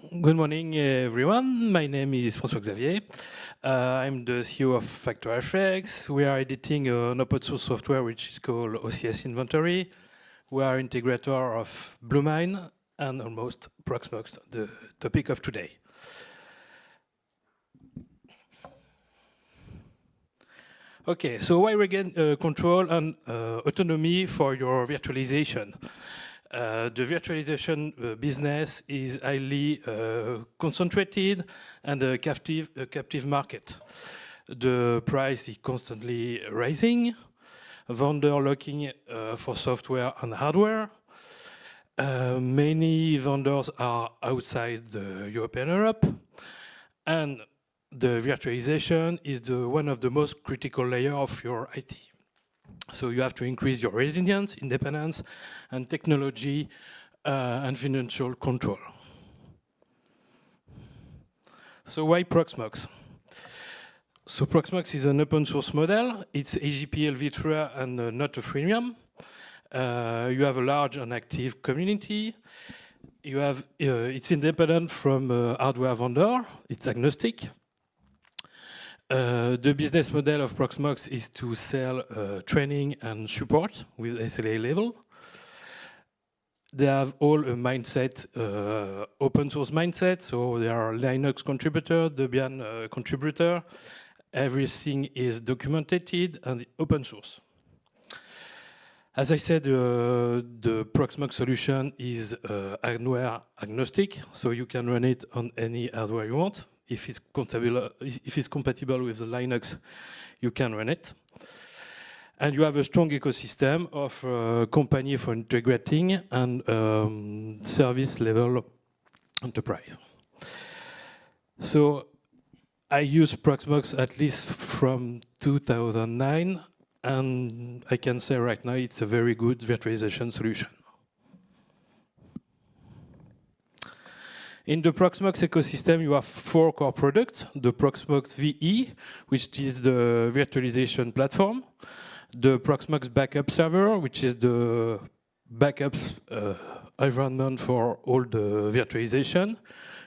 Good morning, everyone. My name is François-Xavier. I'm the CEO of FactorFX. We are editing an open source software which is called OCS Inventory. We are integrator of Bluemine and almost Proxmox, the topic of today. Okay, so why regain control and autonomy for your virtualization? The virtualization business is highly concentrated and a captive market. The price is constantly rising. Vendor looking for software and hardware. Many vendors are outside the European Europe. And the virtualization is one of the most critical layers of your IT. So you have to increase your resilience, independence, and technology and financial control. So why Proxmox? So Proxmox is an open source model. It's AGPL Virtua and not a freemium. You have a large and active community. You have it's independent from hardware vendor. It's agnostic. The business model of Proxmox is to sell training and support with SLA level. They have all a mindset, open source mindset, so they are Linux contributor, Debian contributor. Everything is documented and open source. As I said, the Proxmox solution is hardware agnostic, so you can run it on any hardware you want. If it's compatible with the Linux, you can run it. And you have a strong ecosystem of company for integrating and service level enterprise. So I use Proxmox at least from 2009, and I can say right now it's a very good virtualization solution. In the Proxmox ecosystem, you have 4 core products. The Proxmox VE, which is the virtualization platform. The Proxmox backup server, which is the backup environment for all the virtualization.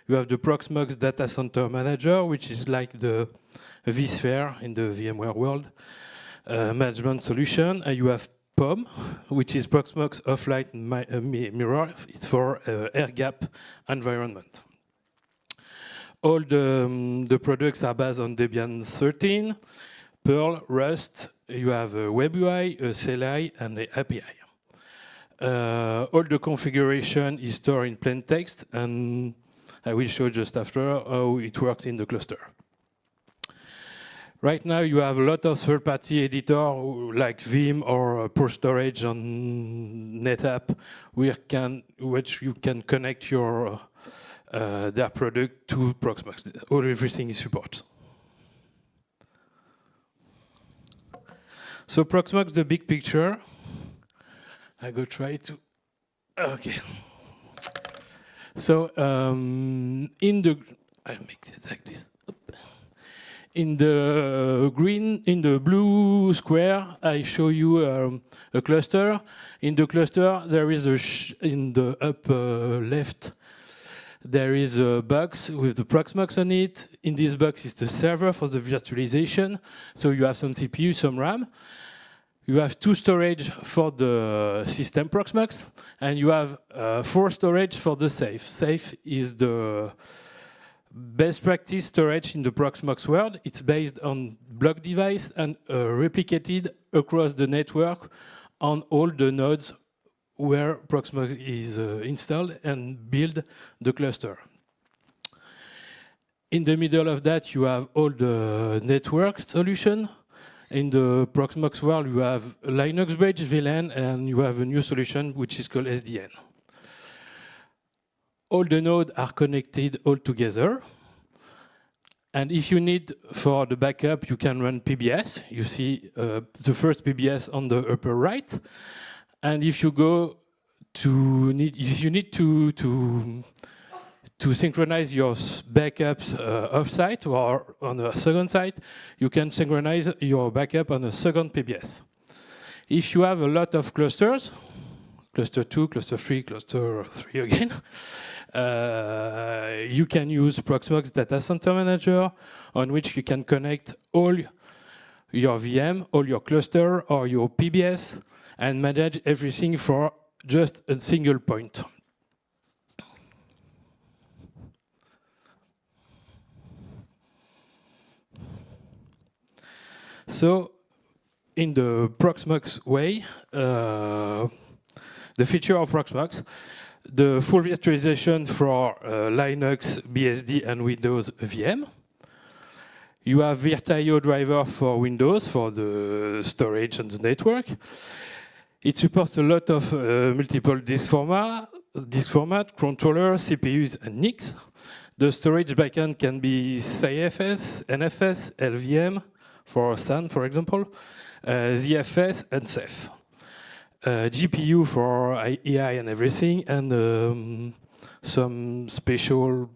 You have the Proxmox data center manager, which is like the vSphere in the VMware world management solution. And you have POM, which is Proxmox Offline Mirror. It's for air-gap environment. All the products are based on Debian 13, Perl, Rust. You have a WebUI, a CLI, and an API. All the configuration is stored in plain text, and I will show just after how it works in the cluster. Right now, you have a lot of third-party editors like Vim or Pure Storage on NetApp, which you can connect your their product to Proxmox. Everything is support. So Proxmox, the big picture. I go try to. Okay. So I make this like this. In the blue square, I show you a cluster. In the cluster, there is in the upper left, there is a box with the Proxmox on it. In this box is the server for the virtualization. So you have some CPU, some RAM. You have 2 storage for the system Proxmox, and you have 4 storage for the safe. Safe is the best practice storage in the Proxmox world. It's based on block device and replicated across the network on all the nodes where Proxmox is installed and build the cluster. In the middle of that, you have all the network solution. In the Proxmox world, you have Linux Bridge, VLAN, and you have a new solution which is called SDN. All the nodes are connected all together. And if you need for the backup, you can run PBS. You see the first PBS on the upper right. And if you go if you need to synchronize your backups off-site or on a second site, you can synchronize your backup on a second PBS. If you have a lot of clusters, cluster 2, cluster 3, cluster 3 again, you can use Proxmox Data Center Manager, on which you can connect all your VM, all your cluster, or your PBS, and manage everything for just a single point. So, in the Proxmox way, the feature of Proxmox, the full virtualization for Linux, BSD, and Windows VM. You have Virtualization driver for Windows for the storage and the network. It supports a lot of multiple disk format, controller, CPUs, and NICs. The storage backend can be CIFS, NFS, LVM for SAN, for example, ZFS, and Ceph. GPU for AI and everything, and some special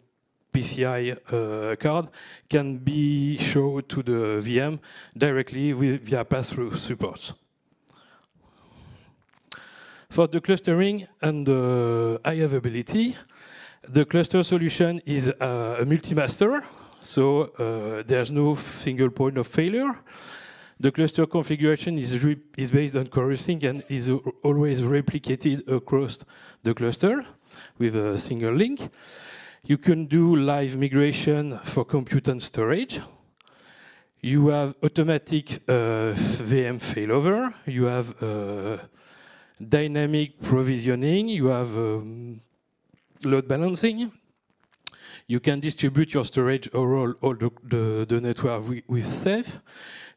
PCI card can be shown to the VM directly via pass-through support. For the clustering and the high availability, the cluster solution is a multi-master, so there's no single point of failure. The cluster configuration is based on chorusing and is always replicated across the cluster with a single link. You can do live migration for compute and storage. You have automatic VM failover. You have dynamic provisioning. You have load balancing. You can distribute your storage over all the network with Ceph.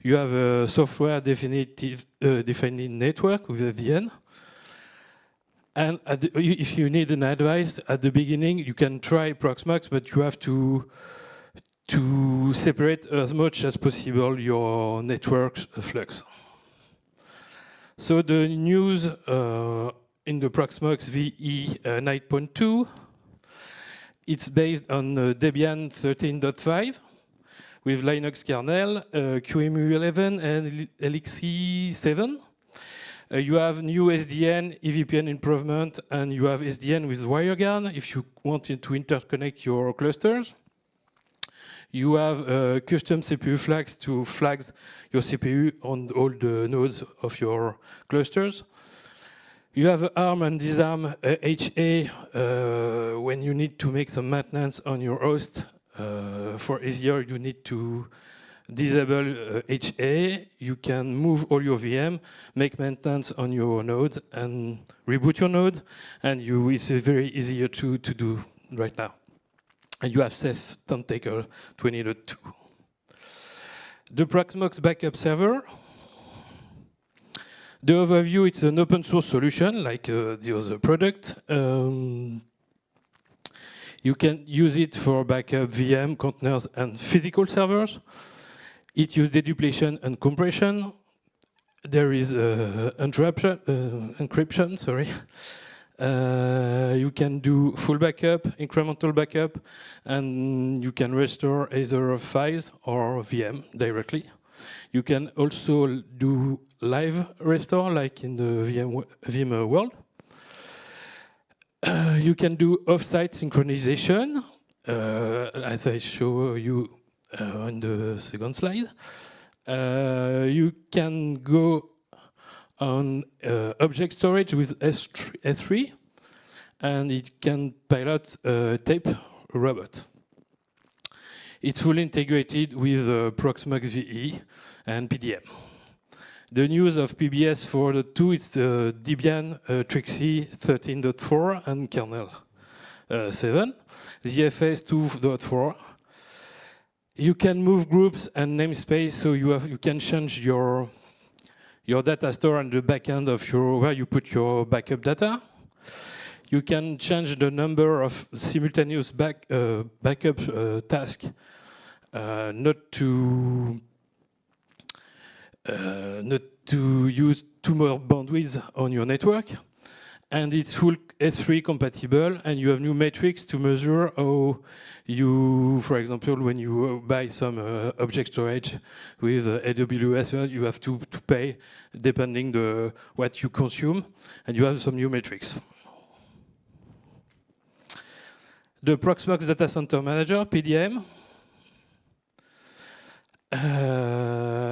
You have a software defined network with a VN. And if you need an advice at the beginning, you can try Proxmox, but you have to separate as much as possible your network flux. So the news in the Proxmox VE 9.2, it's based on Debian 13.5 with Linux kernel, QEMU 11, and LXC 7. You have new SDN, EVPN improvement, and you have SDN with WireGuard if you wanted to interconnect your clusters. You have custom CPU flags to flag your CPU on all the nodes of your clusters. You have ARM and disarm HA when you need to make some maintenance on your host. For easier, you need to disable HA. You can move all your VM, make maintenance on your nodes, and reboot your node. And it's very easier to do right now. And you have Ceph Tentacle 20.2. The Proxmox backup server. The overview, it's an open source solution like the other product. You can use it for backup VM, containers, and physical servers. It uses deduplication and compression. There is encryption, sorry. You can do full backup, incremental backup, and you can restore either files or VM directly. You can also do live restore, like in the VMware world. You can do offsite synchronization, as I show you on the second slide. You can go on object storage with S3, and it can pilot a tape robot. It's fully integrated with Proxmox VE and PDM. The news of PBS for the two is Debian Trixie 13.4 and kernel 7, ZFS 2.4. You can move groups and namespace, so you can change your data store and the backend of where you put your backup data. You can change the number of simultaneous backup tasks, not to use too much bandwidth on your network. And it's full S3 compatible, and you have new metrics to measure how you, for example, when you buy some object storage with AWS, you have to pay depending what you consume, and you have some new metrics. The Proxmox Data Center Manager, PDM.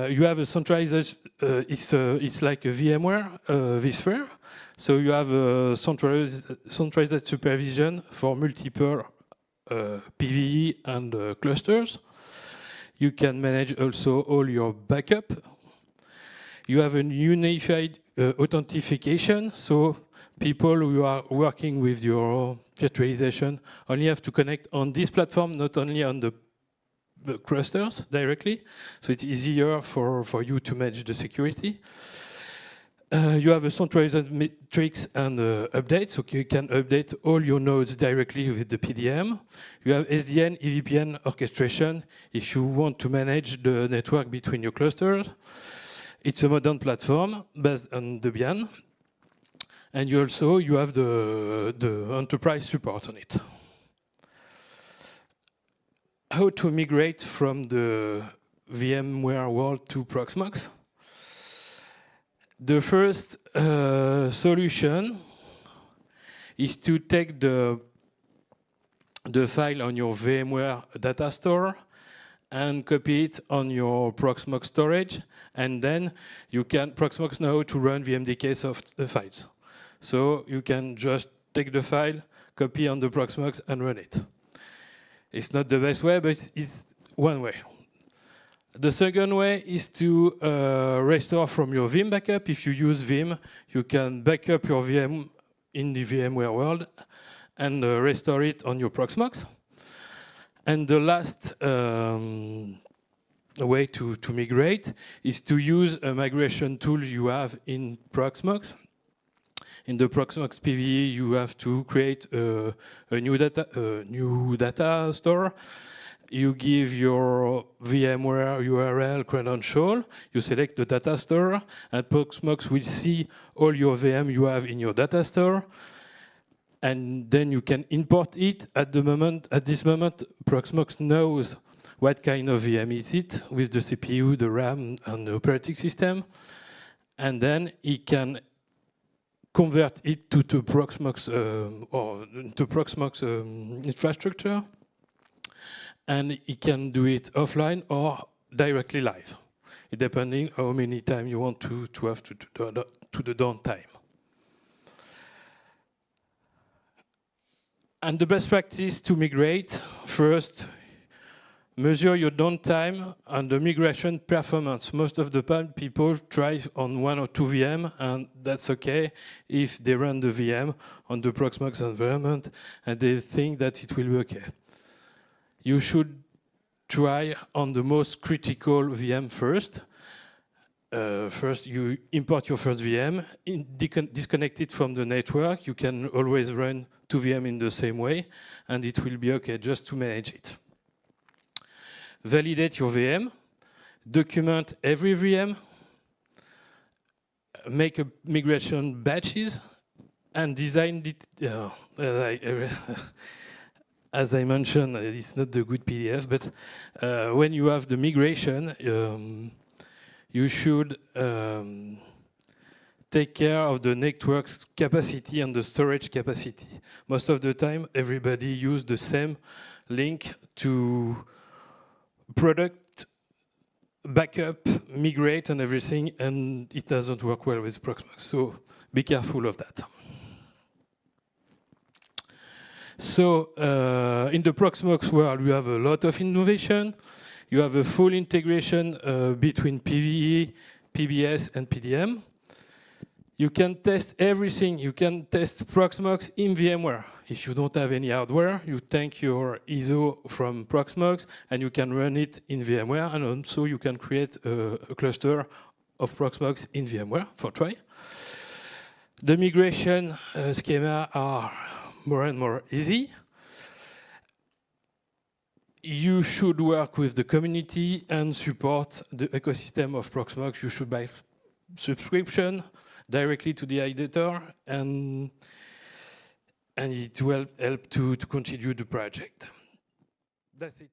You have a centralized, it's like a VMware, vSphere. So you have a centralized supervision for multiple PVE and clusters. You can manage also all your backup. You have a unified authentication, so people who are working with your virtualization only have to connect on this platform, not only on the clusters directly, so it's easier for you to manage the security. You have a centralized metrics and updates, so you can update all your nodes directly with the PDM. You have SDN, EVPN orchestration if you want to manage the network between your clusters. It's a modern platform based on Debian. And you have the enterprise support on it. How to migrate from the VMware world to Proxmox? The first solution is to take the file on your VMware data store and copy it on your Proxmox storage, and then you can Proxmox know how to run VMDK files. So you can just take the file, copy on the Proxmox, and run it. It's not the best way, but it's one way. The second way is to restore from your Vim backup. If you use Vim, you can back up your VM in the VMware world and restore it on your Proxmox. And the last way to migrate is to use a migration tool you have in Proxmox. In the Proxmox PVE, you have to create a new data store. You give your VMware URL credential, you select the data store, and Proxmox will see all your VM you have in your data store, and then you can import it. At this moment, Proxmox knows what kind of VM is it with the CPU, the RAM, and the operating system, and then it can convert it to Proxmox infrastructure, and it can do it offline or directly live, depending how many times you want to have to the downtime. And the best practice to migrate: first, measure your downtime and the migration performance. Most of the time, people try on 1 or 2 VM, and that's okay if they run the VM on the Proxmox environment and they think that it will be okay. You should try on the most critical VM first. First, you import your first VM, disconnect it from the network. You can always run 2 VM in the same way, and it will be okay just to manage it. Validate your VM, document every VM, make a migration batches, and design it. As I mentioned, it's not the good PDF, but when you have the migration, you should take care of the network capacity and the storage capacity. Most of the time, everybody uses the same link to product, backup, migrate, and everything, and it doesn't work well with Proxmox. So be careful of that. So in the Proxmox world, we have a lot of innovation. You have a full integration between PVE, PBS, and PDM. You can test everything. You can test Proxmox in VMware. If you don't have any hardware, you take your ISO from Proxmox, and you can run it in VMware, and also you can create a cluster of Proxmox in VMware for try. The migration schema are more and more easy. You should work with the community and support the ecosystem of Proxmox. You should buy subscription directly to the editor, and it will help to continue the project. That's it.